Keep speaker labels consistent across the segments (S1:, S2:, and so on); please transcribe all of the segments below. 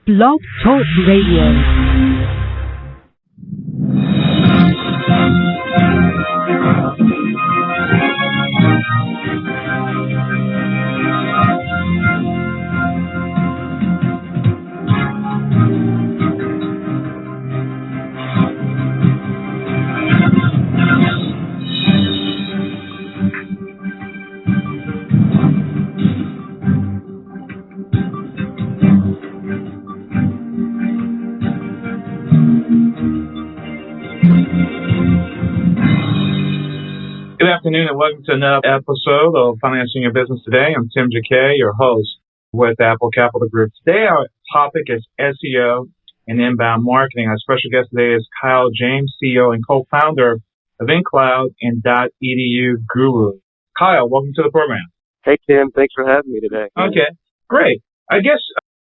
S1: Blog Talk Radio.
S2: Good afternoon and welcome to another episode of Financing Your Business Today. I'm Tim JK, your host with Apple Capital Group. Today our topic is SEO and inbound marketing. Our special guest today is Kyle James, CEO and co-founder of InCloud and .edu Guru. Kyle, welcome to the program.
S3: Hey, Tim. Thanks for having me today.
S2: Okay, great. I guess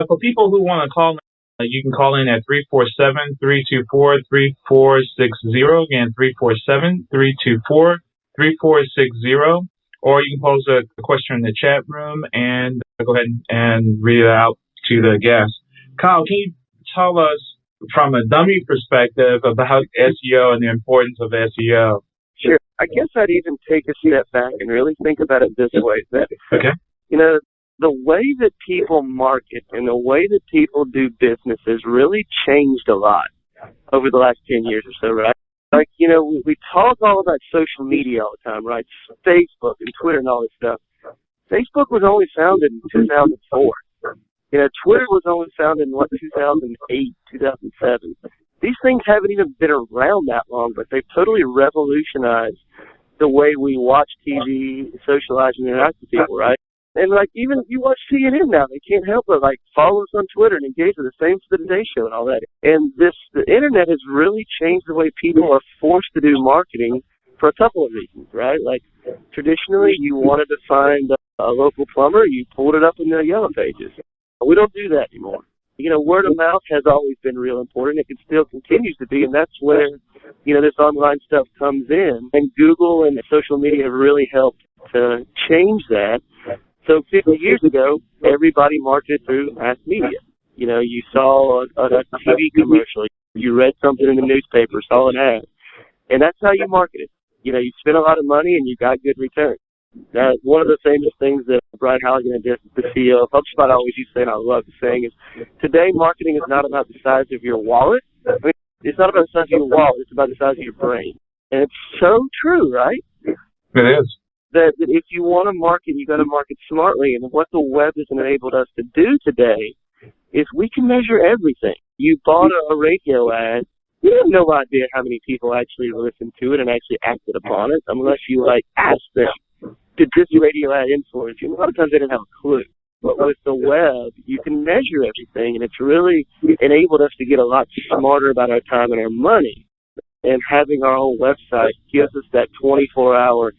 S2: for people who want to call in, you can call in at 347-324-3460. Again, 347-324-3460, or you can pose a question in the chat room and go ahead and read it out to the guest. Kyle, can you tell us from a dummy perspective about SEO and the importance of SEO?
S3: Sure. I guess I'd even take a step back and really think about it this way. That,
S2: Okay.
S3: you know, the way that people market and the way that people do business has really changed a lot over the last 10 years or so, right? Like, you know, we talk all about social media all the time, right? Facebook and Twitter and all this stuff. Facebook was only founded in 2004. You know, Twitter was only founded in, 2008, 2007. These things haven't even been around that long, but they've totally revolutionized the way we watch TV, socialize, and interact with people, right? And, like, even you watch CNN now, they can't help but, like, follow us on Twitter and engage with the same for the Today Show and all that. And the Internet has really changed the way people are forced to do marketing for a couple of reasons, right? Like, traditionally, you wanted to find a local plumber, you pulled it up in the Yellow Pages. We don't do that anymore. You know, word of mouth has always been real important. It still continues to be, and that's where, you know, this online stuff comes in. And Google and social media have really helped to change that. So 50 years ago, everybody marketed through mass media. You know, you saw a TV commercial, you read something in the newspaper, saw an ad, and that's how you marketed. You know, you spent a lot of money and you got good return. That's one of the famous things that Brian Halligan, the CEO of HubSpot, always used to say, and I love the saying, is today marketing is not about the size of your wallet. I mean, it's not about the size of your wallet, it's about the size of your brain. And it's so true, right?
S2: It is.
S3: That if you want to market, you got to market smartly. And what the web has enabled us to do today is we can measure everything. You bought a radio ad, you have no idea how many people actually listened to it and actually acted upon it, unless you, like, ask them, did this radio ad influence you? A lot of times they didn't have a clue. But with the web, you can measure everything, and it's really enabled us to get a lot smarter about our time and our money. And having our own website gives us that 24-hour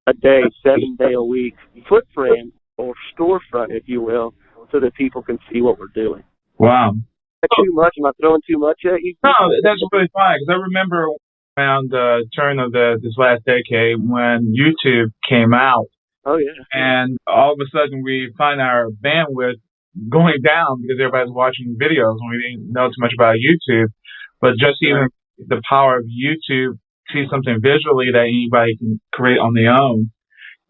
S3: a day, 7-day-a-week footprint or storefront, if you will, so that people can see what we're doing.
S2: Wow.
S3: Is that too much? Am I throwing too much at you?
S2: No, that's really fine, because I remember around the turn of this last decade when YouTube came out.
S3: Oh, yeah.
S2: And all of a sudden we find our bandwidth going down because everybody's watching videos and we didn't know too much about YouTube. But just even the power of YouTube, see something visually that anybody can create on their own.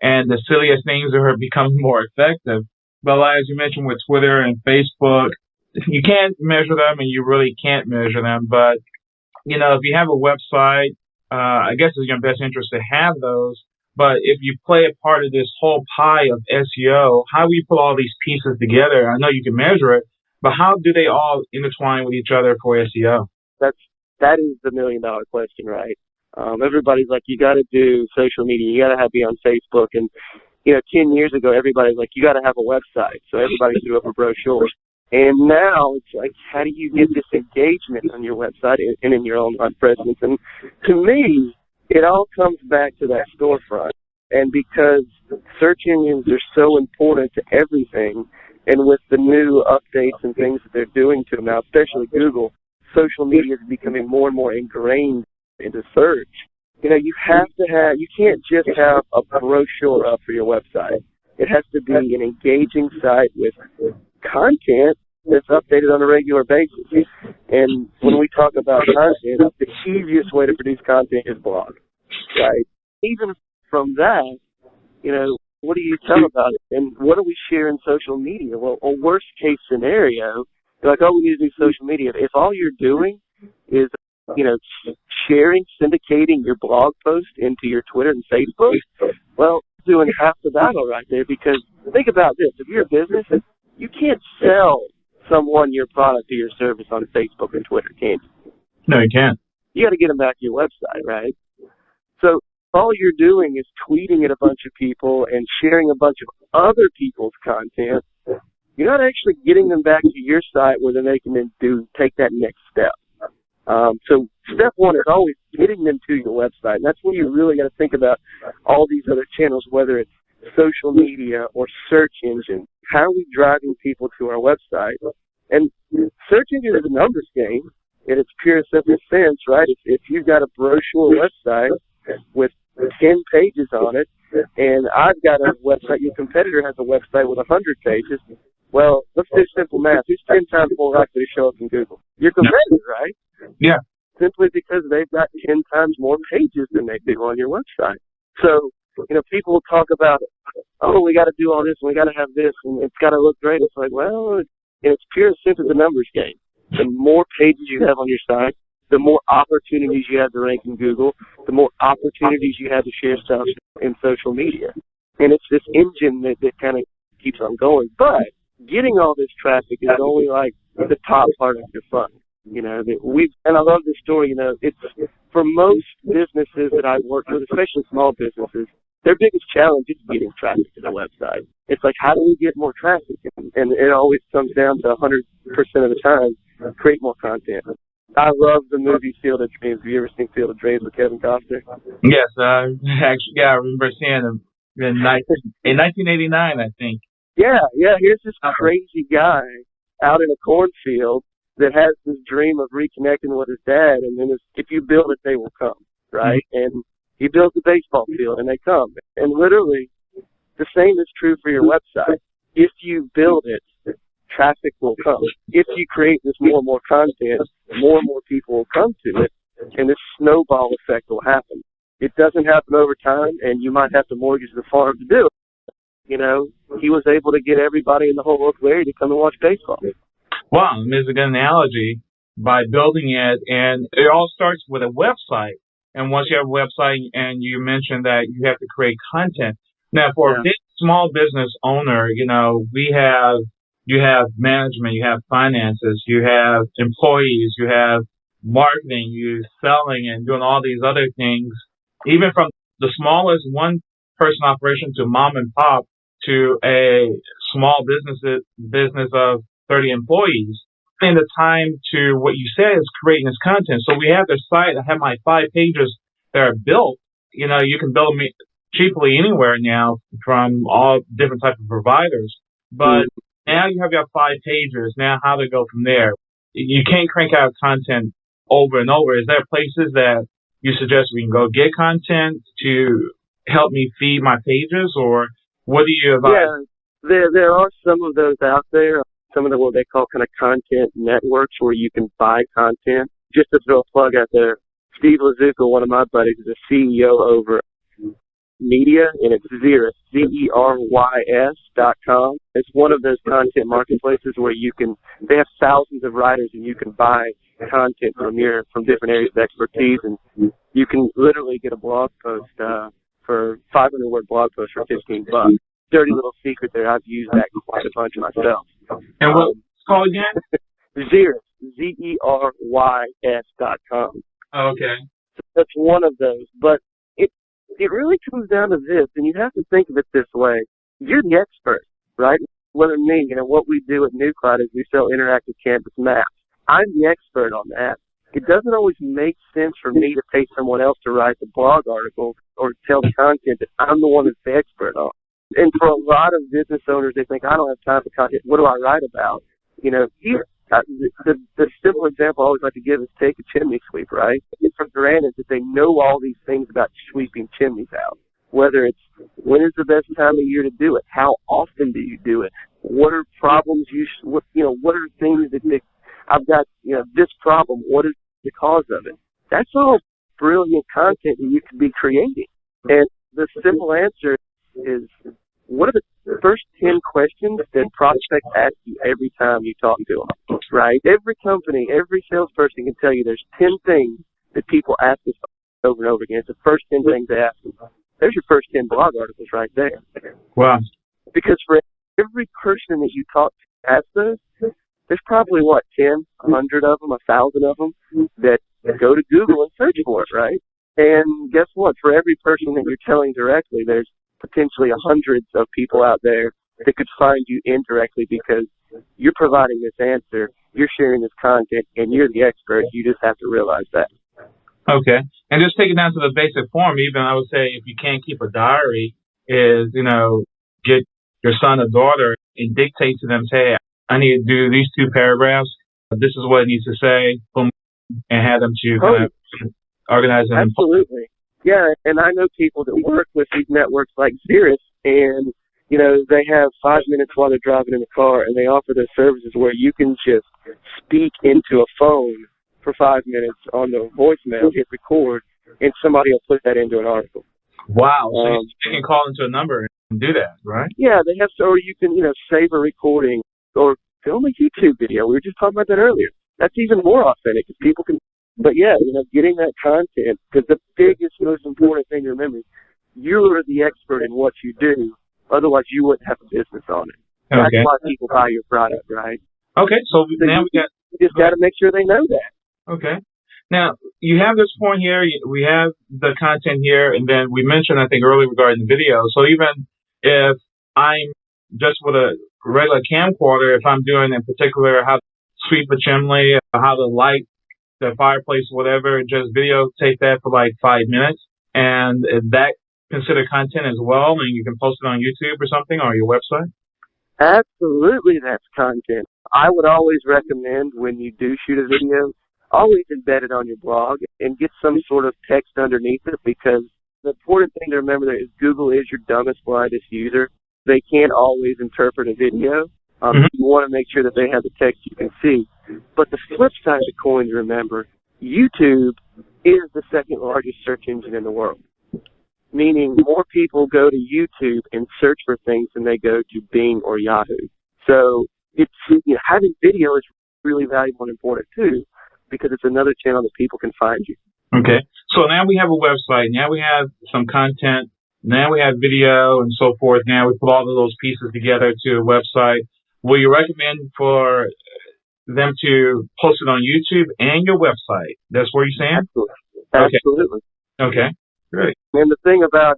S2: And the silliest things are becoming more effective. But as you mentioned with Twitter and Facebook, you can't measure them and you really can't measure them. But, you know, if you have a website, I guess it's in your best interest to have those. But if you play a part of this whole pie of SEO, how do you put all these pieces together? I know you can measure it, but how do they all intertwine with each other for SEO?
S3: That is the million-dollar question, right? Everybody's like, you got to do social media. You got to be on Facebook. And, you know, 10 years ago, everybody's like, you got to have a website. So everybody threw up a brochure. And now it's like, how do you get this engagement on your website and in your online presence? And to me, it all comes back to that storefront. And because search engines are so important to everything, and with the new updates and things that they're doing to them now, especially Google, social media is becoming more and more ingrained into search. You know, you can't just have a brochure up for your website. It has to be an engaging site with content that's updated on a regular basis. And when we talk about content, the easiest way to produce content is blog, right? Even from that, what do you tell about it? And what do we share in social media? Well, a worst case scenario, you're like, oh, we need to do social media. If all you're doing is, sharing, syndicating your blog post into your Twitter and Facebook, well, doing half the battle right there. Because think about this. If you're a business, you can't sell someone your product or your service on Facebook and Twitter, can you?
S2: No, you can't.
S3: You got to get them back to your website, right? So all you're doing is tweeting at a bunch of people and sharing a bunch of other people's content. You're not actually getting them back to your site where then they can then take that next step. So step one is always getting them to your website. And that's where you really got to think about all these other channels, whether it's social media or search engine. How are we driving people to our website? And search engine is a numbers game in its pure simple sense, right? If you've got a brochure website with 10 pages on it, and I've got a website, your competitor has a website with 100 pages, well, let's do simple math. Who's 10 times more likely to show up in Google? Your competitor, right?
S2: Yeah.
S3: Simply because they've got 10 times more pages than they do on your website. So, people will talk about, oh, we got to do all this, and we got to have this, and it's got to look great. It's like, well, it's pure simple as a numbers game. The more pages you have on your site, the more opportunities you have to rank in Google, the more opportunities you have to share stuff in social media. And it's this engine that kind of keeps on going. But getting all this traffic is only like the top part of your fun. And I love this story, it's for most businesses that I've worked with, especially small businesses, their biggest challenge is getting traffic to the website. It's like, how do we get more traffic? And it always comes down to 100% of the time, create more content. I love the movie Field of Dreams. Have you ever seen Field of Dreams with Kevin Costner?
S2: Yes, actually, I remember seeing him in 1989, I think. Yeah.
S3: Here's this crazy guy out in a cornfield that has this dream of reconnecting with his dad, and then if you build it, they will come, right? Mm-hmm. And he builds a baseball field, and they come. And literally, the same is true for your website. If you build it, traffic will come. If you create this more and more content, more and more people will come to it, and this snowball effect will happen. It doesn't happen over time, and you might have to mortgage the farm to do it. He was able to get everybody in the whole local area to come and watch baseball.
S2: Wow, it's a good analogy by building it, and it all starts with a website. And once you have a website, and you mentioned that you have to create content. Now, for a big small business owner, you have management, you have finances, you have employees, you have marketing, you selling, and doing all these other things. Even from the smallest one-person operation to mom and pop to a small business of 30 employees. And the time to what you said is creating this content. So we have this site. I have my 5 pages that are built. You can build them cheaply anywhere now from all different types of providers. But now you have your 5 pages. Now how to go from there? You can't crank out content over and over. Is there places that you suggest we can go get content to help me feed my pages, or what do you advise?
S3: Yeah, there are some of those out there. Some of what they call kind of content networks where you can buy content. Just to throw a plug out there, Steve Lazuka, one of my buddies, is a CEO over media, and it's Zerys, ZERYS.com. It's one of those content marketplaces where they have thousands of writers, and you can buy content from different areas of expertise, and you can literally get a blog post for 500-word blog post for $15. Dirty little secret there. I've used that quite a bunch myself.
S2: And what's it called again?
S3: Zerys, ZERYS.com.
S2: Okay.
S3: So that's one of those. But it really comes down to this, and you have to think of it this way. You're the expert, right? Whether me, what we do at New Cloud is we sell interactive campus maps. I'm the expert on that. It doesn't always make sense for me to pay someone else to write the blog article or tell the content that I'm the one that's the expert on. And for a lot of business owners, they think, I don't have time for content. What do I write about? The simple example I always like to give is take a chimney sweep, right? It's for granted that they know all these things about sweeping chimneys out. whether it's when is the best time of year to do it, how often do you do it, what are problems what are things that I've got, this problem, what is the cause of it? That's all brilliant content that you could be creating. And the simple answer is, what are the first 10 questions that prospects ask you every time you talk to them, right? Every company, every salesperson can tell you there's 10 things that people ask us over and over again. It's the first 10 things they ask them. There's your first 10 blog articles right there.
S2: Wow.
S3: Because for every person that you talk to ask those, there's probably, 10, 100 of them, 1,000 of them that go to Google and search for it, right? And guess what? For every person that you're telling directly, there's potentially hundreds of people out there that could find you indirectly because you're providing this answer, you're sharing this content, and you're the expert. You just have to realize that.
S2: Okay. And just take it down to the basic form, even I would say if you can't keep a diary, is, get your son or daughter and dictate to them, say, I need to do these 2 paragraphs. This is what it needs to say, boom, and have them to kind of organize them.
S3: Absolutely. Yeah, and I know people that work with these networks like Xeris, and, they have 5 minutes while they're driving in the car, and they offer their services where you can just speak into a phone for 5 minutes on the voicemail, hit record, and somebody will put that into an article.
S2: Wow. So you can call into a number and do that, right?
S3: Yeah, they have, or you can, save a recording or film a YouTube video. We were just talking about that earlier. That's even more authentic because people can. But yeah, getting that content, because the biggest, most important thing to remember is you're the expert in what you do. Otherwise, you wouldn't have a business on it. That's why people buy your product, right?
S2: Okay, so now we got.
S3: You just got to make sure they know that.
S2: Okay. Now, you have this point here, we have the content here, and then we mentioned, I think, earlier regarding the video. So even if I'm just with a regular camcorder, if I'm doing in particular how to sweep a chimney, how to light the fireplace, whatever, just videotape that for like 5 minutes, and that considered content as well, and you can post it on YouTube or something, or your website?
S3: Absolutely, that's content. I would always recommend when you do shoot a video, always embed it on your blog and get some sort of text underneath it, because the important thing to remember there is Google is your dumbest, blindest user. They can't always interpret a video. You want to make sure that they have the text you can see. But the flip side of the coin to remember, YouTube is the second largest search engine in the world, meaning more people go to YouTube and search for things than they go to Bing or Yahoo. So it's, having video is really valuable and important too, because it's another channel that people can find you.
S2: Okay. So now we have a website. Now we have some content. Now we have video and so forth. Now we put all of those pieces together to a website. Will you recommend for them to post it on YouTube and your website? That's where you're saying?
S3: Absolutely.
S2: Okay. Great.
S3: And the thing about,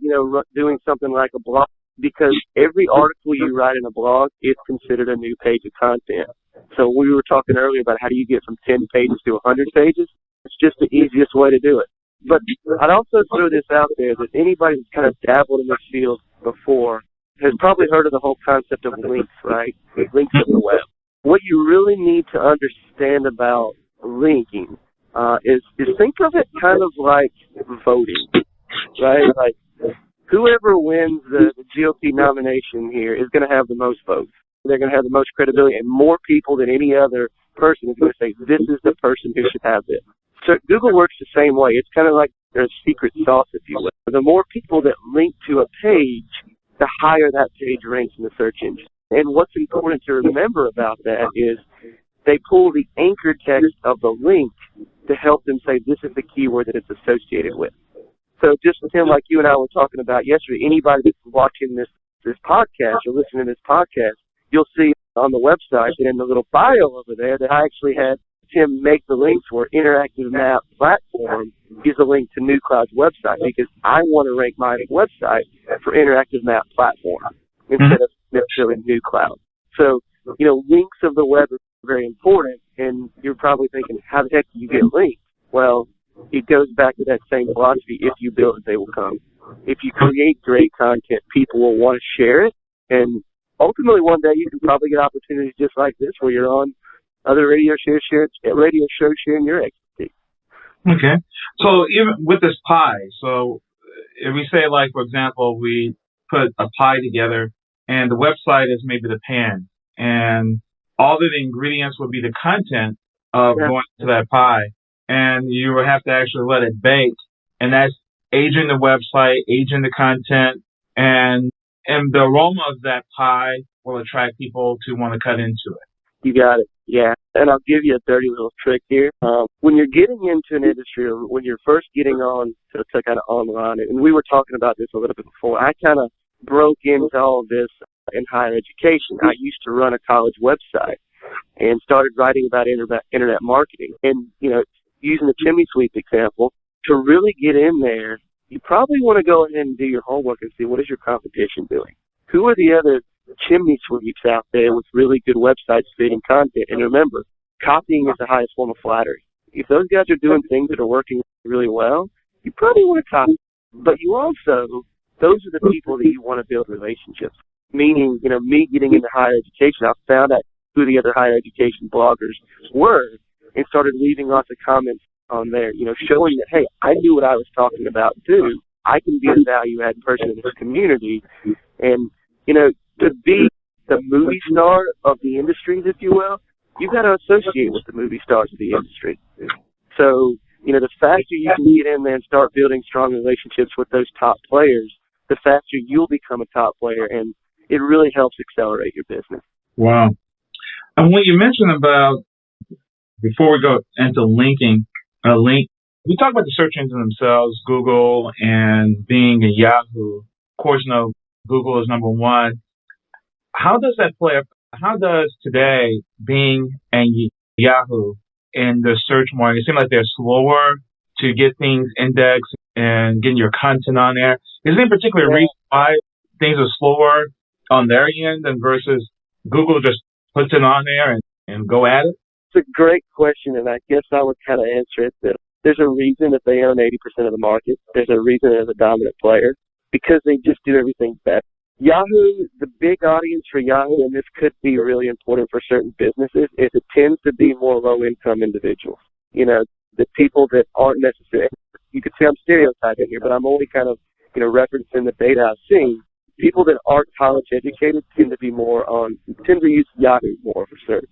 S3: doing something like a blog, because every article you write in a blog is considered a new page of content. So we were talking earlier about how do you get from 10 pages to 100 pages. It's just the easiest way to do it. But I'd also throw this out there that anybody that's kind of dabbled in this field before has probably heard of the whole concept of links, right? Links of the web. What you really need to understand about linking is think of it kind of like voting, right? Like whoever wins the GOP nomination here is going to have the most votes. They're going to have the most credibility, and more people than any other person is going to say, this is the person who should have this. So Google works the same way. It's kind of like there's secret sauce, if you will. The more people that link to a page, the higher that page ranks in the search engine. And what's important to remember about that is they pull the anchor text of the link to help them say this is the keyword that it's associated with. So just Tim, like you and I were talking about yesterday, anybody that's watching this podcast or listening to this podcast, you'll see on the website that in the little bio over there that I actually had Tim make the links for Interactive Map Platform is a link to NewCloud's website, because I want to rank my website for Interactive Map Platform instead of necessarily NewCloud. So, links of the web are very important, and you're probably thinking, how the heck do you get links? Well, it goes back to that same philosophy. If you build it, they will come. If you create great content, people will want to share it, and ultimately one day you can probably get opportunities just like this where you're on other radio shows sharing your expertise.
S2: Okay. So even with this pie, so if we say, like, for example, we put a pie together and the website is maybe the pan, and all of the ingredients would be the content of going to that pie, and you would have to actually let it bake, and that's aging the website, aging the content, and the aroma of that pie will attract people to want to cut into it.
S3: You got it. Yeah. And I'll give you a dirty little trick here. When you're getting into an industry, or when you're first getting on to kind of online, and we were talking about this a little bit before, I kind of broke into all of this in higher education. I used to run a college website and started writing about internet marketing. And, using the chimney sweep example, to really get in there, you probably want to go ahead and do your homework and see what is your competition doing. Who are the other chimney sweeps out there with really good websites feeding content? And remember, copying is the highest form of flattery. If those guys are doing things that are working really well, you probably want to copy. But you also, those are the people that you want to build relationships. Meaning, me getting into higher education, I found out who the other higher education bloggers were and started leaving lots of comments on there, showing that, hey, I knew what I was talking about too. I can be a value-add person in this community. And, to be the movie star of the industries, if you will, you've got to associate with the movie stars of the industry. So, the faster you can get in there and start building strong relationships with those top players, the faster you'll become a top player, and it really helps accelerate your business.
S2: Wow. And when you mentioned about, before we go into linking, we talk about the search engines themselves, Google and Bing and Yahoo. Of course, Google is number one. How does that play? How does today Bing and Yahoo in the search market, it seems like they're slower to get things indexed and getting your content on there? Is there a particular reason why things are slower on their end than versus Google just puts it on there and go at it?
S3: It's a great question, and I guess I would kind of answer it that there's a reason that they own 80% of the market. There's a reason they're the dominant player, because they just do everything better. Yahoo, the big audience for Yahoo, and this could be really important for certain businesses, is it tends to be more low-income individuals. The people that aren't necessarily, you could say I'm stereotyping here, but I'm only kind of, referencing the data I've seen. People that aren't college educated tend to use Yahoo more for search.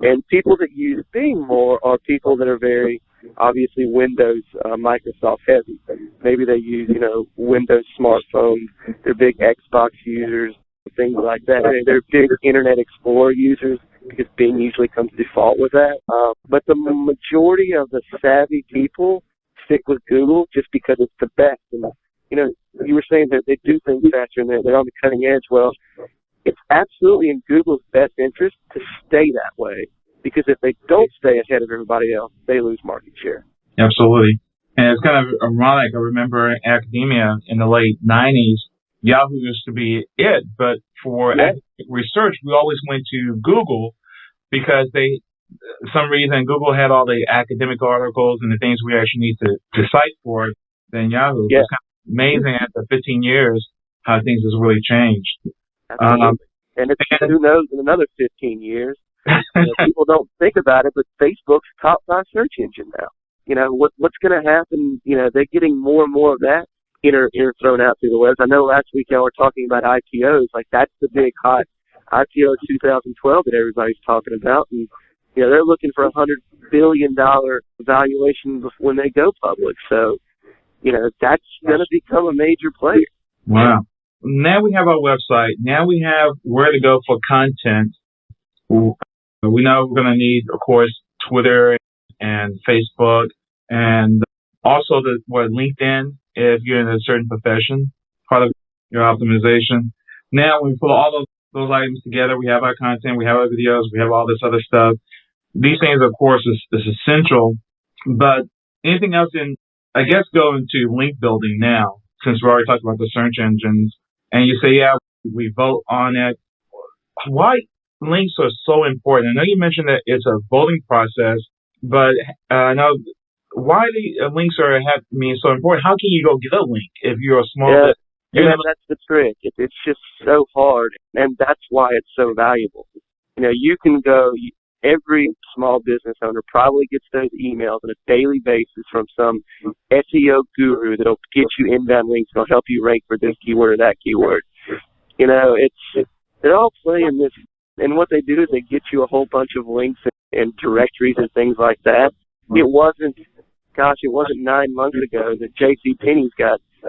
S3: And people that use Bing more are people that are very, obviously, Windows, Microsoft heavy. Maybe they use, Windows smartphones. They're big Xbox users, things like that. They're big Internet Explorer users, because Bing usually comes default with that. But the majority of the savvy people stick with Google just because it's the best. And, you were saying that they do things faster and they're on the cutting edge. Well, it's absolutely in Google's best interest to stay that way, because if they don't stay ahead of everybody else, they lose market share.
S2: Absolutely. And it's kind of ironic. I remember in academia in the late 90s, Yahoo used to be it, but for academic research, we always went to Google because for some reason, Google had all the academic articles and the things we actually need to cite for than Yahoo.
S3: Yeah.
S2: It's kind of amazing after 15 years how things has really changed.
S3: And who knows, in another 15 years, people don't think about it, but Facebook's a top 5 search engine now. What's going to happen? They're getting more and more of that thrown out through the webs. I know last week y'all were talking about IPOs. Like, that's the big hot IPO 2012 that everybody's talking about. And, they're looking for $100 billion valuation when they go public. So, that's going to become a major player.
S2: Wow. Now we have our website. Now we have where to go for content. We know we're going to need, of course, Twitter and Facebook, and also LinkedIn if you're in a certain profession, part of your optimization. Now, when we put all of those items together, we have our content, we have our videos, we have all this other stuff. These things, of course, is essential. But anything else go into link building now, since we already talked about the search engines, and you say, we vote on it. Why links are so important? I know you mentioned that it's a voting process, but I know why the links so important. How can you go get a link if you're a small business?
S3: That's the trick. It's just so hard, and that's why it's so valuable. You can go, every small business owner probably gets those emails on a daily basis from some SEO guru that'll get you inbound links, that'll help you rank for this keyword or that keyword. You know, they're all playing this, and what they do is they get you a whole bunch of links and directories and things like that. It wasn't 9 months ago that JCPenney's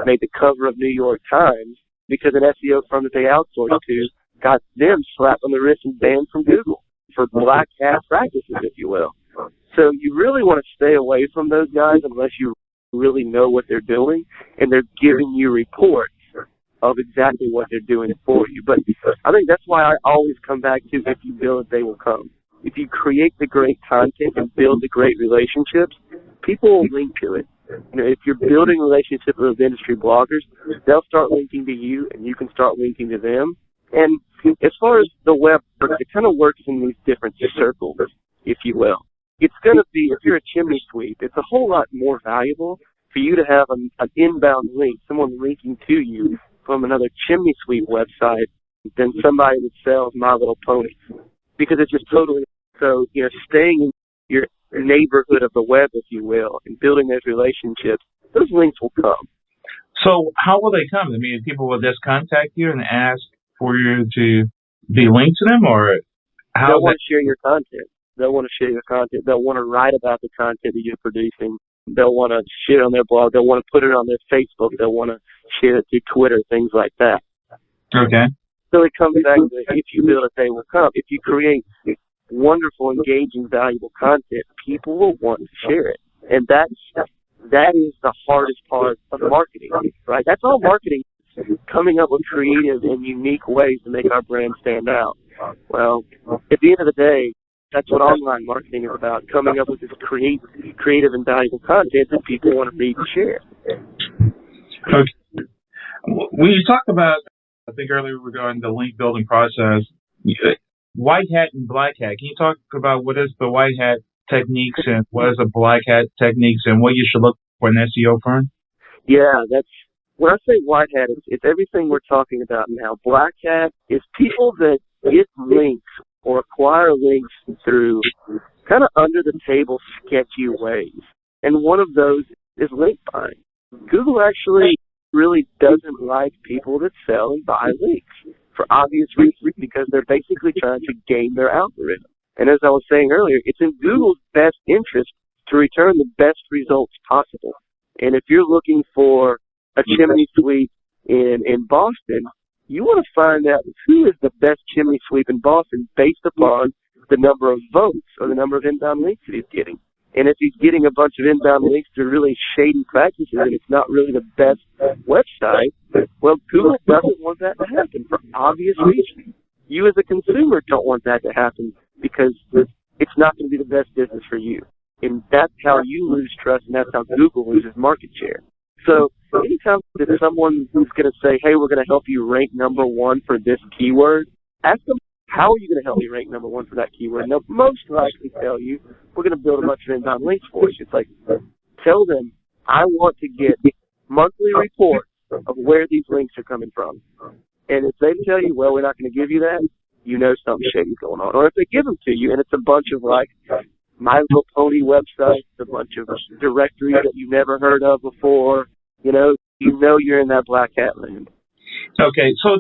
S3: made the cover of New York Times because an SEO firm that they outsourced to got them slapped on the wrist and banned from Google for black hat practices, if you will. So you really want to stay away from those guys unless you really know what they're doing and they're giving you reports of exactly what they're doing for you. But I think that's why I always come back to, if you build, they will come. If you create the great content and build the great relationships, people will link to it. You know, if you're building relationships with industry bloggers, they'll start linking to you, and you can start linking to them. And as far as the web, it kind of works in these different circles, if you will. It's going to be, if you're a chimney sweep, it's a whole lot more valuable for you to have an inbound link, someone linking to you from another chimney sweep website than somebody that sells My Little Pony, because it's just totally, so, you know, staying in your neighborhood of the web, if you will, and building those relationships, those links will come.
S2: So how will they come? I mean, people will just contact you and ask for you to be linked to them, or how?
S3: They'll want to share your content. They'll want to share your content. They'll want to write about the content that you're producing. They'll want to share it on their blog. They'll want to put it on their Facebook. They'll want to share it through Twitter, things like that.
S2: Okay.
S3: So it comes back to, if you build it, they will come. If you create wonderful, engaging, valuable content, people will want to share it. And that is the hardest part of marketing, right? That's all marketing, coming up with creative and unique ways to make our brand stand out. Well, at the end of the day, that's what online marketing is about, coming up with this creative and valuable content that people want to read and share.
S2: Okay. When you talked about, I think earlier regarding the link building process, white hat and black hat, can you talk about what is the white hat techniques and what is the black hat techniques and what you should look for in an SEO firm?
S3: Yeah, when I say white hat, it's everything we're talking about now. Black hat is people that get links or acquire links through kind of under the table sketchy ways. And one of those is link buying. Google actually really doesn't like people that sell and buy links for obvious reasons, because they're basically trying to game their algorithm. And as I was saying earlier, it's in Google's best interest to return the best results possible. And if you're looking for a chimney sweep in Boston, you want to find out who is the best chimney sweep in Boston based upon the number of votes or the number of inbound links that he's getting. And if he's getting a bunch of inbound links to really shady practices and it's not really the best website, well, Google doesn't want that to happen for obvious reasons. You as a consumer don't want that to happen because it's not going to be the best business for you. And that's how you lose trust, and that's how Google loses market share. So anytime that someone who's going to say, hey, we're going to help you rank number one for this keyword, ask them, how are you going to help me rank number one for that keyword? And they'll most likely tell you, we're going to build a bunch of inbound links for you. It's like, tell them, I want to get monthly reports of where these links are coming from. And if they tell you, well, we're not going to give you that, you know something shady's going on. Or if they give them to you and it's a bunch of like My Little Pony websites, a bunch of directories that you've never heard of before, you know you're in that black hat land.
S2: Okay, so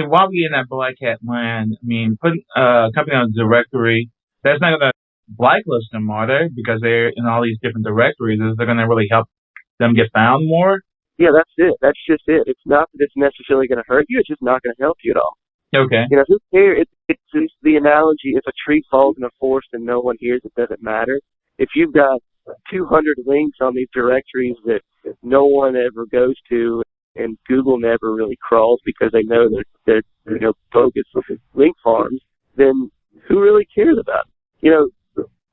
S2: while we're in that black hat land, putting a company on a directory, that's not going to blacklist them, are they? Because they're in all these different directories. Is it going to really help them get found more?
S3: Yeah, that's it. That's just it. It's not that it's necessarily going to hurt you. It's just not going to help you at all.
S2: Okay.
S3: You know, who cares? It's just the analogy, if a tree falls in a forest and no one hears, it doesn't matter. If you've got 200 links on these directories that no one ever goes to and Google never really crawls because they know they're bogus link farms, then who really cares about it?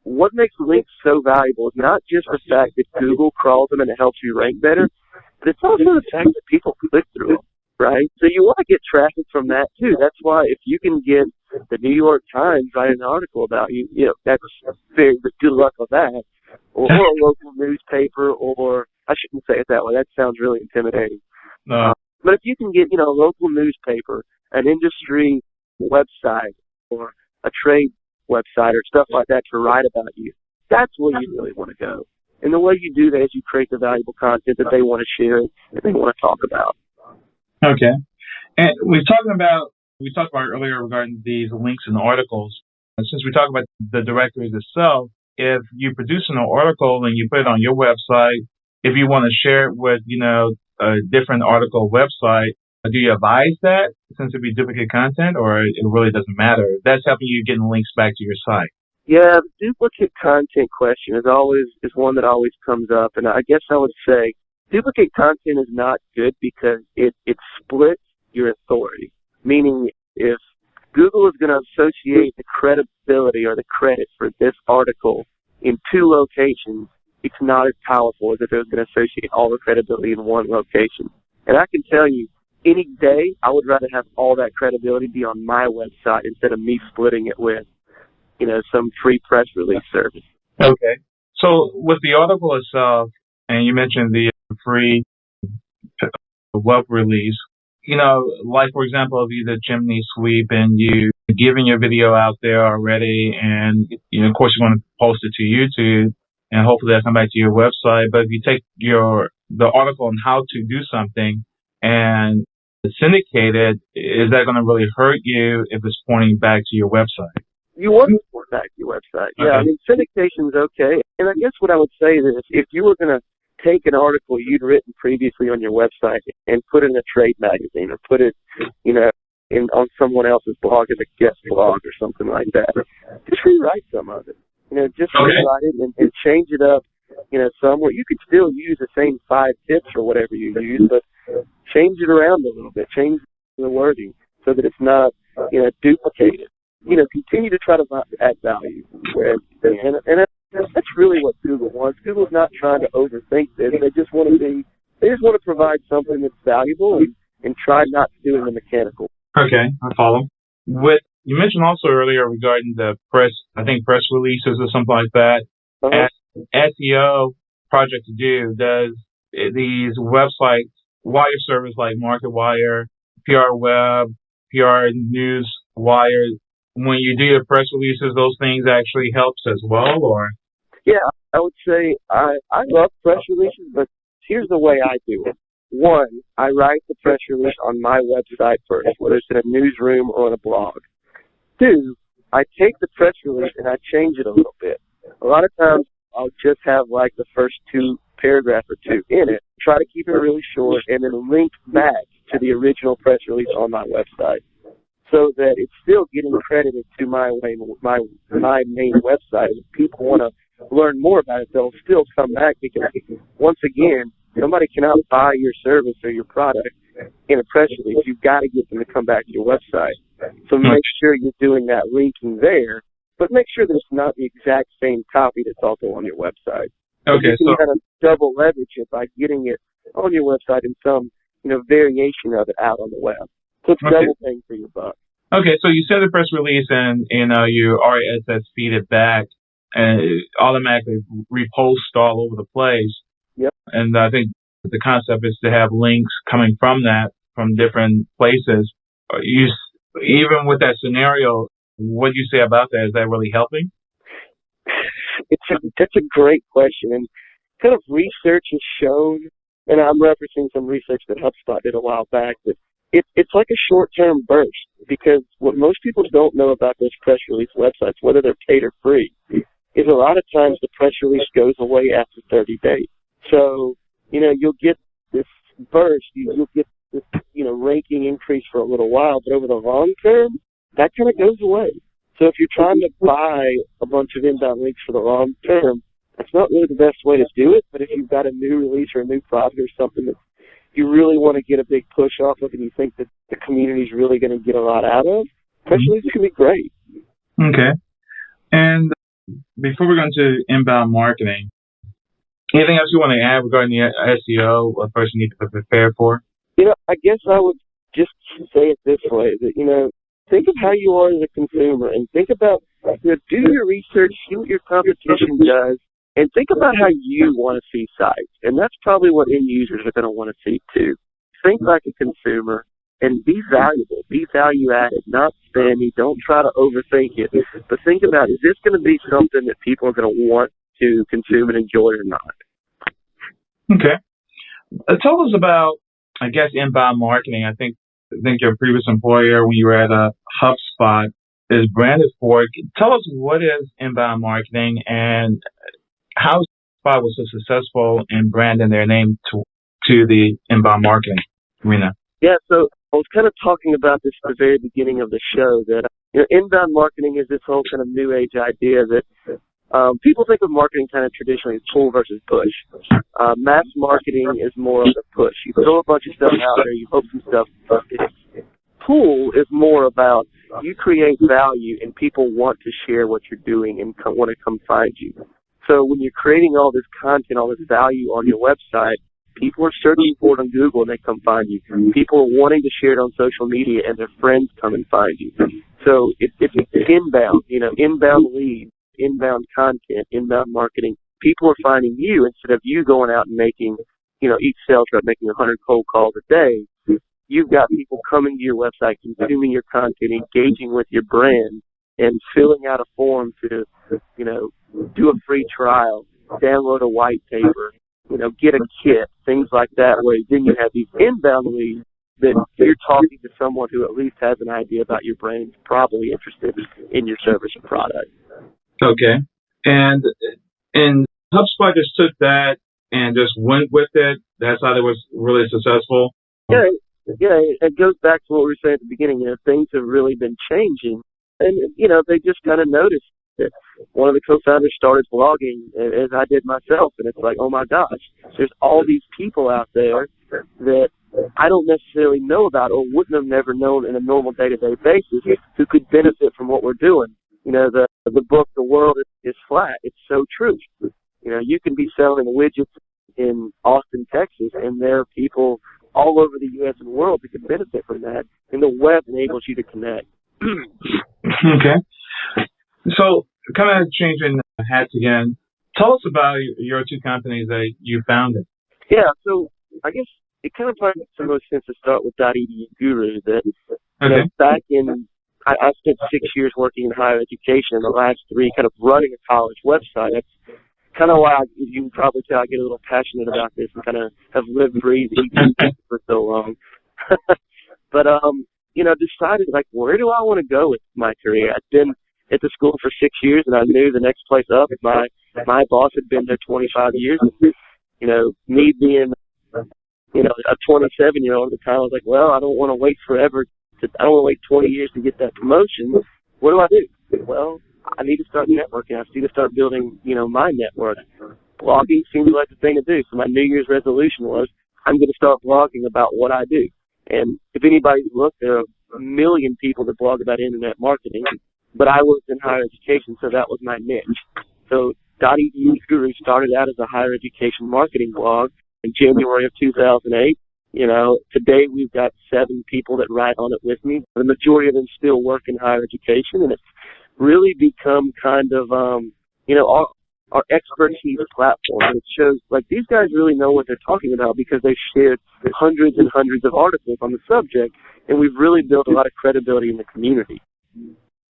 S3: What makes links so valuable is not just the fact that Google crawls them and it helps you rank better, but it's also the fact that people click through them, right? So you want to get traffic from that too. That's why if you can get the New York Times writing an article about you, that's very good luck with that. Or a local newspaper, or I shouldn't say it that way. That sounds really intimidating.
S2: No.
S3: But if you can get, a local newspaper, an industry website, or a trade website or stuff like that to write about you. That's where you really want to go. And the way you do that is you create the valuable content that they want to share and they want to talk about.
S2: Okay. And we talked about earlier regarding these links and articles. And since we talk about the directories itself, if you produce an article and you put it on your website, if you want to share it with, a different article website, do you advise that since it'd be duplicate content, or it really doesn't matter? That's helping you getting links back to your site.
S3: Yeah, the duplicate content question is one that always comes up, and I guess I would say duplicate content is not good because it splits your authority. Meaning, if Google is going to associate the credibility or the credit for this article in two locations, it's not as powerful as if it was going to associate all the credibility in one location. And I can tell you, any day, I would rather have all that credibility be on my website instead of me splitting it with, some free press release service.
S2: Okay. So with the article itself, and you mentioned the free web release, like for example, if you did a chimney sweep and you giving your video out there already, and of course you want to post it to YouTube, and hopefully that'll come back to your website. But if you take the article on how to do something and syndicate it, is that going to really hurt you if it's pointing back to your website?
S3: You want to point back to your website. Yeah,
S2: Okay.
S3: Syndication is okay. And I guess what I would say is if you were going to take an article you'd written previously on your website and put it in a trade magazine or put it, on someone else's blog as a guest blog or something like that, just rewrite some of it. Just rewrite it and change it up, somewhere. You could still use the same 5 tips or whatever you use, but change it around a little bit. Change the wording so that it's not, duplicated. Continue to try to add value where and that's really what Google wants. Google's not trying to overthink this. They just want to provide something that's valuable and try not to do it in the mechanical.
S2: Okay, I follow. You mentioned also earlier regarding the press releases or something like that.
S3: Uh-huh.
S2: As SEO project to do, does these websites, wire service like MarketWire, PR Web, PR Newswire, when you do your press releases, those things actually helps as well, or?
S3: Yeah, I would say I love press releases, but here's the way I do it. One, I write the press release on my website first, whether it's in a newsroom or on a blog. Two, I take the press release and I change it a little bit. A lot of times I'll just have like the first 2 paragraphs or 2 in it, try to keep it really short, and then link back to the original press release on my website, so that it's still getting credited to my main website. If people want to learn more about it, they'll still come back because, once again, somebody cannot buy your service or your product in a press release. You've got to get them to come back to your website. So make sure you're doing that linking there, but make sure that it's not the exact same copy that's also on your website.
S2: Okay,
S3: so you can kind of double leverage it by getting it on your website and some variation of it out on the web. So it's double bang for your buck.
S2: Okay, so you send a press release and you RSS feed it back and it automatically repost all over the place.
S3: Yep.
S2: And I think the concept is to have links coming from different places. Even with that scenario, what do you say about that? Is that really helping?
S3: That's a great question. And kind of research has shown, and I'm referencing some research that HubSpot did a while back, that it's like a short-term burst, because what most people don't know about those press release websites, whether they're paid or free, is a lot of times the press release goes away after 30 days. So, you'll get this burst, you'll get this, ranking increase for a little while, but over the long term, that kind of goes away. So if you're trying to buy a bunch of inbound links for the long term, that's not really the best way to do it. But if you've got a new release or a new product or something that you really want to get a big push off of and you think that the community is really going to get a lot out of, press releases can be great.
S2: Okay. And before we go into inbound marketing, anything else you want to add regarding the SEO, a person needs to prepare for?
S3: I guess I would just say it this way, that, think of how you are as a consumer and think about, do your research, see what your competition does, and think about how you want to see sites. And that's probably what end users are going to want to see too. Think like a consumer. and be valuable, be value added, not spammy. Don't try to overthink it, but think about, is this going to be something that people are going to want to consume and enjoy or not?
S2: Okay. Tell us about, I guess, inbound marketing. I think your previous employer, when you were at HubSpot, is branded for it. Tell us, what is inbound marketing and how HubSpot was so successful in branding their name to the inbound marketing arena?
S3: Yeah, so I was kind of talking about this at the very beginning of the show, that inbound marketing is this whole kind of new age idea that people think of marketing kind of traditionally as pull versus push. Mass marketing is more of a push. You throw a bunch of stuff out there, you hope some stuff sticks. Pull is more about you create value and people want to share what you're doing and want to come find you. So when you're creating all this content, all this value on your website, people are searching for it on Google and they come find you. People are wanting to share it on social media and their friends come and find you. So it's inbound, inbound leads, inbound content, inbound marketing. People are finding you instead of you going out and making, each sales rep making 100 cold calls a day. You've got people coming to your website, consuming your content, engaging with your brand, and filling out a form to, do a free trial, download a white paper, get a kit, things like that, where then you have these inbound leads that you're talking to someone who at least has an idea about your brand, probably interested in your service or product.
S2: Okay. And HubSpot just took that and just went with it. That's how it was really successful.
S3: Yeah, it goes back to what we were saying at the beginning. Things have really been changing. And, they just kind of noticed that one of the co-founders started blogging, as I did myself. And it's like, oh, my gosh, there's all these people out there that I don't necessarily know about or wouldn't have never known in a normal day-to-day basis who could benefit from what we're doing. The book, The World is Flat. It's so true. You can be selling widgets in Austin, Texas, and there are people all over the U.S. and world that can benefit from that, and the web enables you to connect.
S2: Okay. So, kind of changing hats again, tell us about your two companies that you founded.
S3: Yeah, so I guess it kind of makes the most sense to start with .edu Guru. That back in, I spent 6 years working in higher education, and the last 3 kind of running a college website. That's kind of why you can probably tell I get a little passionate about this and kind of have lived, breathed, eaten for so long. But, decided, where do I want to go with my career? I'd been at the school for 6 years, and I knew the next place up. My boss had been there 25 years. Me being, a 27-year-old at the time, I was like, well, I don't want to wait forever. I don't want to wait 20 years to get that promotion. What do I do? Well, I need to start networking. I need to start building, my network. Blogging seems like the thing to do. So my New Year's resolution was, I'm going to start blogging about what I do. And if anybody's looked, there are a million people that blog about internet marketing, but I worked in higher education, so that was my niche. So .edu Guru started out as a higher education marketing blog in January of 2008. Today we've got 7 people that write on it with me. The majority of them still work in higher education, and it's really become kind of, our expertise platform. And it shows, these guys really know what they're talking about because they've shared hundreds and hundreds of articles on the subject, and we've really built a lot of credibility in the community.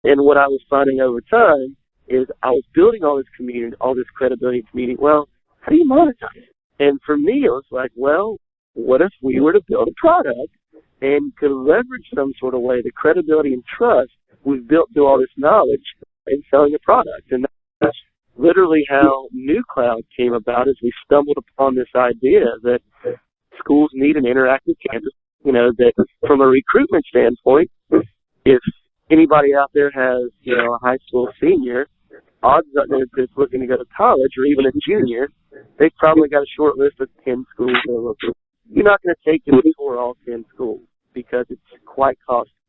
S3: And what I was finding over time is I was building all this community, all this credibility in the community. Well, how do you monetize it? And for me, it was like, well, what if we were to build a product and could leverage some sort of way the credibility and trust we've built through all this knowledge in selling a product? And that's literally how New Cloud came about, as we stumbled upon this idea that schools need an interactive campus, that from a recruitment standpoint, if anybody out there has, a high school senior, odds are that's looking to go to college or even a junior, they've probably got a short list of 10 schools they're looking. You're not going to take them to tour all 10 schools because it's quite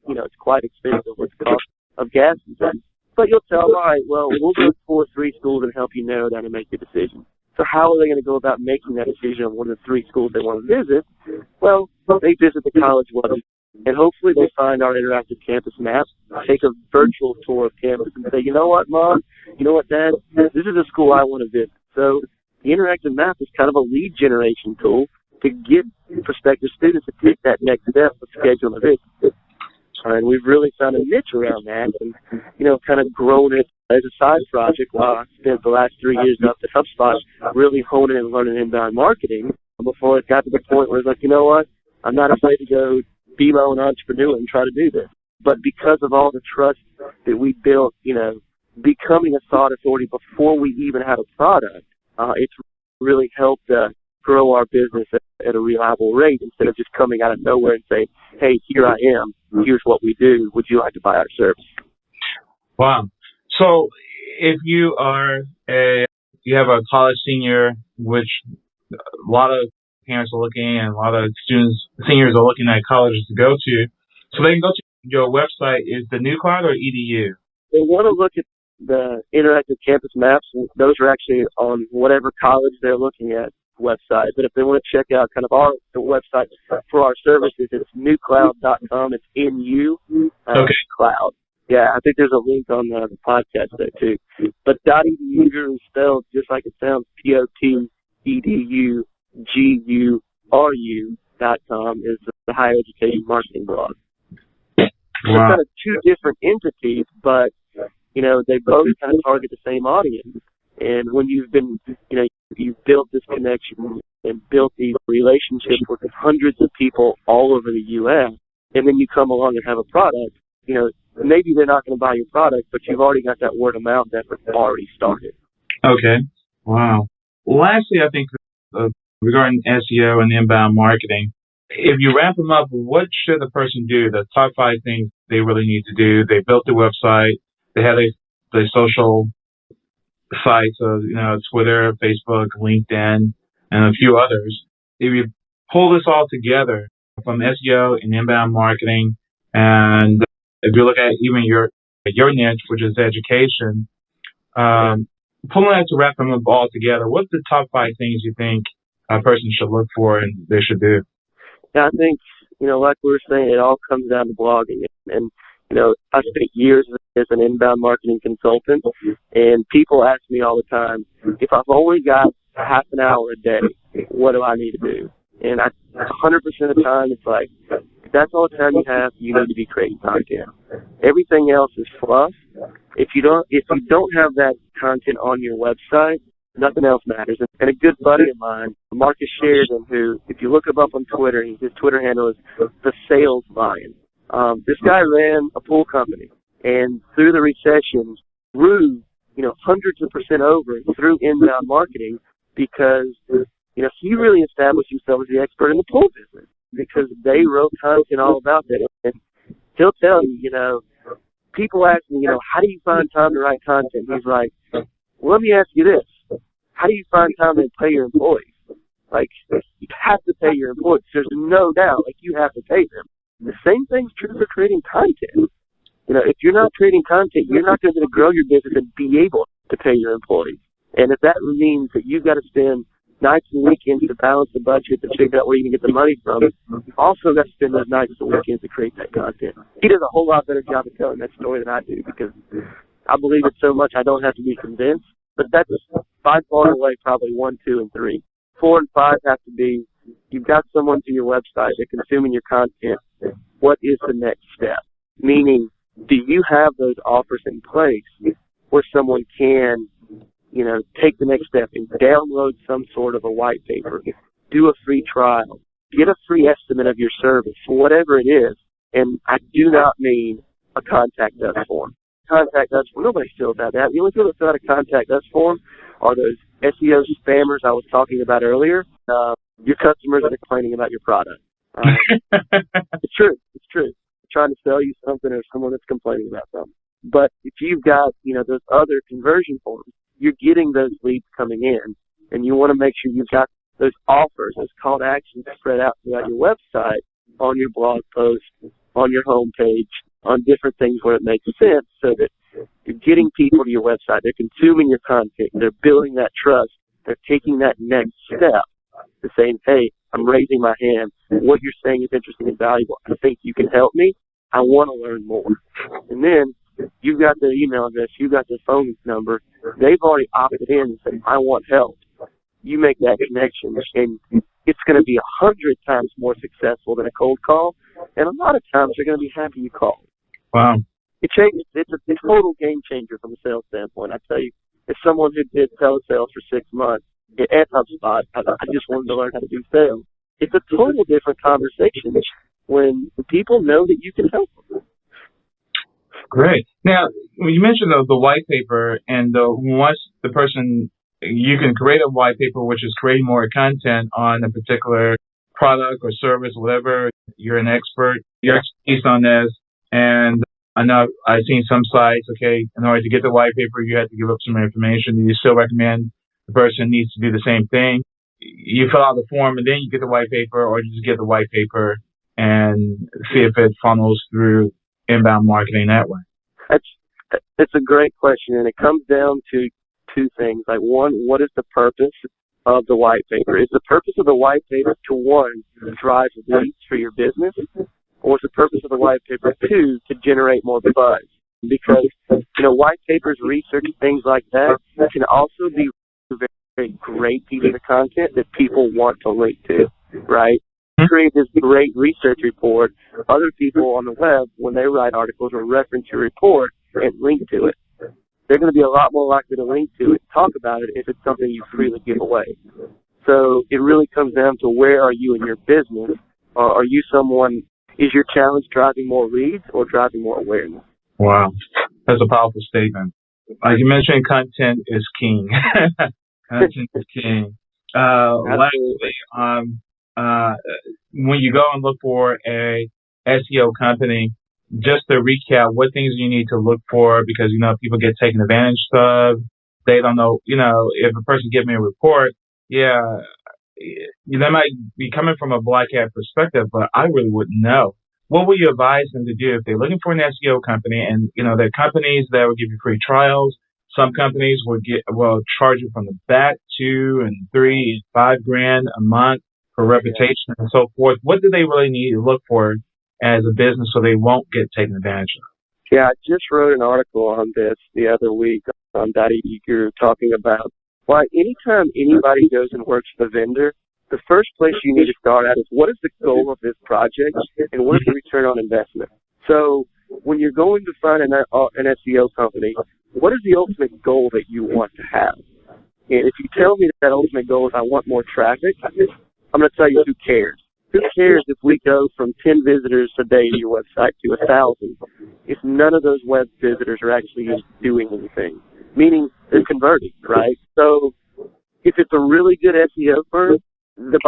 S3: it's quite expensive with the cost of gas and things. But you'll tell them, all right, well, we'll go tour 3 schools and help you narrow down and make your decision. So how are they going to go about making that decision on one of the 3 schools they want to visit? Well, they visit the college website, and hopefully they find our interactive campus map, take a virtual tour of campus, and say, you know what, Mom? You know what, Dad? This is a school I want to visit. So the interactive map is kind of a lead generation tool to get prospective students to take that next step of scheduling a visit. And we've really found a niche around that and, kind of grown it as a side project while I spent the last 3 years up at HubSpot really honing and learning inbound marketing before it got to the point where it's like, you know what, I'm not afraid to go be my own entrepreneur and try to do this. But because of all the trust that we built, becoming a thought authority before we even had a product, it's really helped grow our business at a reliable rate instead of just coming out of nowhere and saying, hey, here I am, here's what we do, would you like to buy our service?
S2: Wow. So if you you have a college senior, which a lot of parents are looking and a lot of seniors are looking at colleges to go to, so they can go to your website. Is the New Cloud or EDU?
S3: They want to look at the interactive campus maps. Those are actually on whatever college they're looking at website. But if they want to check out kind of the website for our services, it's newcloud.com. It's NU Cloud. Yeah, I think there's a link on the podcast there too. But .edu is spelled just like it sounds, POTEDUGURU.com is the higher education marketing blog.
S2: Wow.
S3: They're kind of two different entities, but they both kind of target the same audience. And when you've been, you've built this connection and built these relationships with hundreds of people all over the U.S., and then you come along and have a product, maybe they're not going to buy your product, but you've already got that word of mouth effort already started.
S2: Okay. Wow. Lastly, I think regarding SEO and inbound marketing, if you wrap them up, what should the person do? The top 5 things they really need to do. They built their website. They have their social sites, Twitter, Facebook, LinkedIn, and a few others. If you pull this all together from SEO and inbound marketing, and if you look at even your niche, which is education, pulling that to wrap them up all together, what's the top 5 things you think a person should look for and they should do?
S3: Yeah, I think, like we were saying, it all comes down to blogging. And I spent years as an inbound marketing consultant, and people ask me all the time, if I've only got half an hour a day, what do I need to do? And 100% of the time, it's like, if that's all the time you have, you need to be creating content. Everything else is fluff. If you don't have that content on your website, nothing else matters. And a good buddy of mine, Marcus Sheridan, who, if you look him up on Twitter, his Twitter handle is The Sales Lion. This guy ran a pool company, and through the recession, grew, hundreds of % over through inbound marketing because, he really established himself as the expert in the pool business because they wrote content all about that. And he'll tell you, people ask me, how do you find time to write content? He's like, well, let me ask you this. How do you find time to pay your employees? Like, you have to pay your employees. There's no doubt, you have to pay them. The same thing's true for creating content. If you're not creating content, you're not going to grow your business and be able to pay your employees. And if that means that you've got to spend nights and weekends to balance the budget to figure out where you can get the money from, you've also got to spend those nights and weekends to create that content. He does a whole lot better job of telling that story than I do because I believe it so much I don't have to be convinced. But that's by far and away probably 1, 2, and 3. 4 and 5 have to be, you've got someone to your website, they're consuming your content. What is the next step? Meaning, do you have those offers in place where someone can, take the next step and download some sort of a white paper, do a free trial, get a free estimate of your service, whatever it is. And I do not mean a contact us form. Contact us form, nobody fills out that. The only people that fill out a contact us form are those SEO spammers I was talking about earlier. Your customers that are complaining about your product. It's true. It's true. I'm trying to sell you something or someone that's complaining about something. But if you've got, those other conversion forms, you're getting those leads coming in, and you want to make sure you've got those offers, those call to actions spread out throughout your website, on your blog post, on your homepage, on different things where it makes sense so that you're getting people to your website, they're consuming your content, they're building that trust, they're taking that next step to saying, hey, I'm raising my hand. What you're saying is interesting and valuable. I think you can help me. I want to learn more. And then you've got their email address, you've got their phone number. They've already opted in and said, I want help. You make that connection, and it's going to be 100 times more successful than a cold call, and a lot of times they're going to be happy you called.
S2: Wow.
S3: It changes. It's a total game changer from a sales standpoint. I tell you, as someone who did telesales for 6 months at HubSpot, I just wanted to learn how to do sales. It's a total different conversation when people know that you can help them.
S2: Great. Now, you mentioned the white paper, and once the person, you can create a white paper, which is creating more content on a particular product or service, whatever. You're an expert, your expertise on this. And I know I've seen some sites, okay, in order to get the white paper, you have to give up some information. You still recommend the person needs to do the same thing. You fill out the form, and then you get the white paper, or you just get the white paper and see if it funnels through inbound marketing that way.
S3: It's a great question, and it comes down to two things. Like, one, what is the purpose of the white paper? Is the purpose of the white paper to, one, drive leads for your business, or is the purpose of the white paper, two, to generate more buzz? Because, white papers, research, things like that can also be very, very great pieces of content that people want to link to, right? Create this great research report. Other people on the web, when they write articles, will reference your report and link to it. They're going to be a lot more likely to link to it, talk about it, if it's something you freely give away. So it really comes down to, where are you in your business? Are you someone, is your challenge driving more leads or driving more awareness?
S2: Wow. That's a powerful statement. Like you mentioned, content is king. Content is king. Lastly, when you go and look for a SEO company, just to recap, what things you need to look for, because, people get taken advantage of. They don't know, if a person gives me a report, they might be coming from a black hat perspective, but I really wouldn't know. What would you advise them to do if they're looking for an SEO company? And, there are companies that will give you free trials. Some companies will charge you from the bat $2,000 and $3,000 and $5,000 a month for reputation and so forth. What do they really need to look for as a business so they won't get taken advantage of?
S3: Yeah, I just wrote an article on this the other week on .edu talking about why anytime anybody goes and works for the vendor, the first place you need to start at is, what is the goal of this project and what is the return on investment? So when you're going to find an SEO company, what is the ultimate goal that you want to have? And if you tell me that ultimate goal is, I want more traffic, I'm going to tell you, who cares? Who cares if we go from 10 visitors a day to your website to 1,000 if none of those web visitors are actually doing anything? Meaning they're converting, right? So if it's a really good SEO firm, the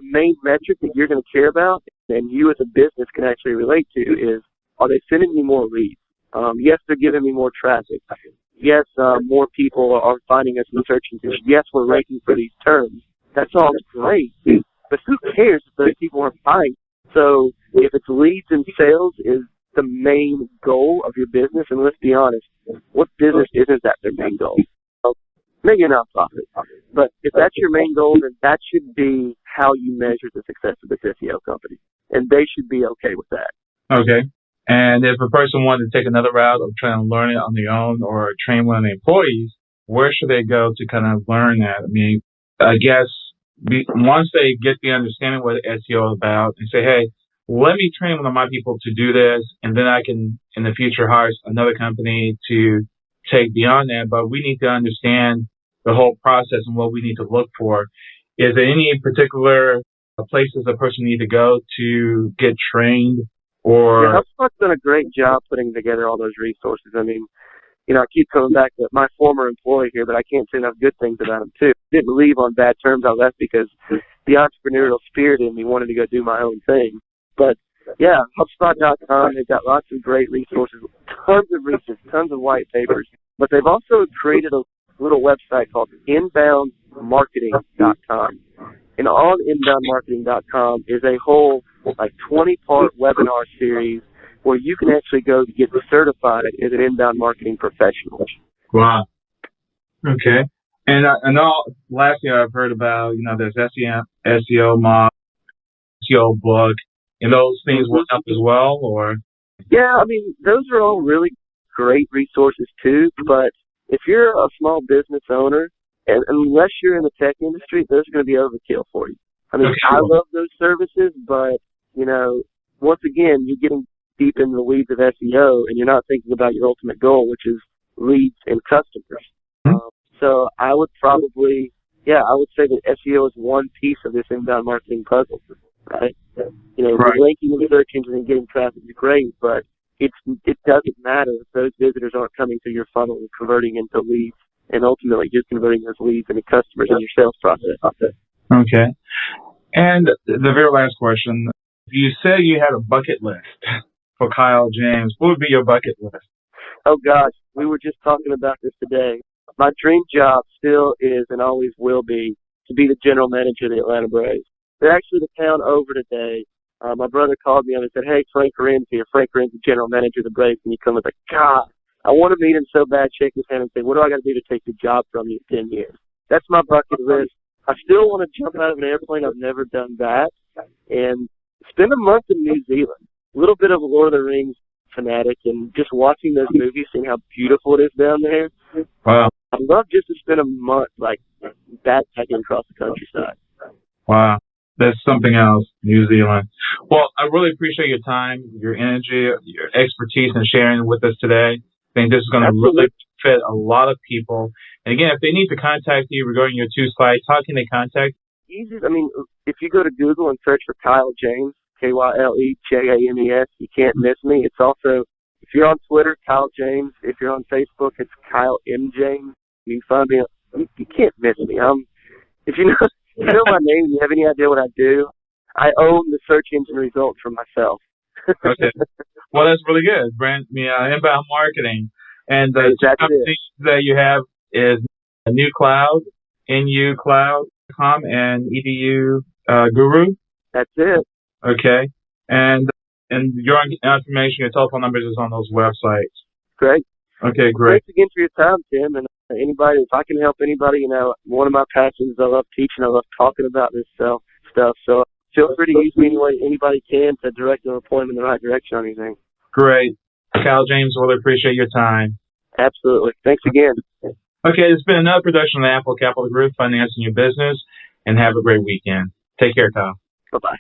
S3: main metric that you're going to care about, and you as a business can actually relate to, is, are they sending me more leads? Yes, they're giving me more traffic. Yes, more people are finding us in search engines. Yes, we're ranking for these terms. That's all great. But who cares if those people are buying? So if it's leads and sales is the main goal of your business, and let's be honest, what business isn't that their main goal? Maybe a nonprofit. But if that's your main goal, then that should be how you measure the success of this SEO company. And they should be okay with that.
S2: Okay. And if a person wanted to take another route of trying to learn it on their own or train one of the employees, where should they go to kind of learn that? I mean, I guess once they get the understanding what SEO is about and say, hey, let me train one of my people to do this, and then I can, in the future, hire another company to take beyond that. But we need to understand the whole process and what we need to look for. Is there any particular places a person need to go to get trained? Or
S3: HubSpot's done a great job putting together all those resources. I mean, I keep coming back to my former employee here, but I can't say enough good things about him, too. I didn't leave on bad terms. I left because the entrepreneurial spirit in me wanted to go do my own thing. But, yeah, HubSpot.com, they've got lots of great resources, tons of research, tons of white papers. But they've also created a little website called inboundmarketing.com. And on inboundmarketing.com is a whole, 20-part webinar series where you can actually go to get certified as an inbound marketing professional.
S2: Wow. Okay. And lastly, I've heard about, there's SEO mock, SEO book, and those things will help as well, or?
S3: Yeah, I mean, those are all really great resources too, but if you're a small business owner, and unless you're in the tech industry, those are going to be overkill for you. I I mean,
S2: Okay,
S3: I
S2: cool.
S3: love those services, but, once again, you're getting deep in the weeds of SEO, and you're not thinking about your ultimate goal, which is leads and customers.
S2: Mhm.
S3: So I would probably, I would say that SEO is one piece of this inbound marketing puzzle, right?
S2: Right.
S3: Ranking in the search engine and getting traffic is great, but it doesn't matter if those visitors aren't coming through your funnel and converting into leads, and ultimately just converting those leads into customers in your sales process.
S2: Okay. And the very last question, if you said you had a bucket list for Kyle James, what would be your bucket list?
S3: Oh gosh, we were just talking about this today. My dream job still is and always will be to be the general manager of the Atlanta Braves. They're actually the town over today. My brother called me up and said, "Hey, Frank Corinne's here. Frank Corinne's the general manager of the Braves. Can you come?" I was like, "God, I want to meet him so bad, shake his hand and say, what do I got to do to take the job from you in 10 years?" That's my bucket list. I still want to jump out of an airplane. I've never done that. And spend a month in New Zealand. A little bit of a Lord of the Rings fanatic, and just watching those movies, seeing how beautiful it is down there.
S2: Wow.
S3: I'd love just to spend a month, like, backpacking across the countryside.
S2: Wow. That's something else, New Zealand. Well, I really appreciate your time, your energy, your expertise in sharing with us today. I think this is going to really fit a lot of people. And again, if they need to contact you regarding your two sites, how can they contact you?
S3: Easy. I mean, if you go to Google and search for Kyle James, KyleJames, you can't miss me. It's also, if you're on Twitter, Kyle James. If you're on Facebook, it's Kyle M. James. You can find me. You can't miss me. If you know my name and you have any idea what I do, I own the search engine results for myself.
S2: Okay. Well, that's really good. Inbound marketing. And the two companies that you have is New Cloud, nucloud.com, and EDU Guru.
S3: That's it.
S2: Okay. And your information, your telephone numbers is on those websites.
S3: Great.
S2: Okay, great.
S3: Thanks again for your time, Tim. And anybody, if I can help anybody, one of my passions, I love teaching. I love talking about this stuff. So feel free to use me any way anybody can to direct or point them in the right direction on anything.
S2: Great. Kyle James, really appreciate your time.
S3: Absolutely. Thanks again.
S2: Okay, it's been another production of the Apple Capital Group, Financing Your Business, and have a great weekend. Take care, Kyle.
S3: Bye-bye.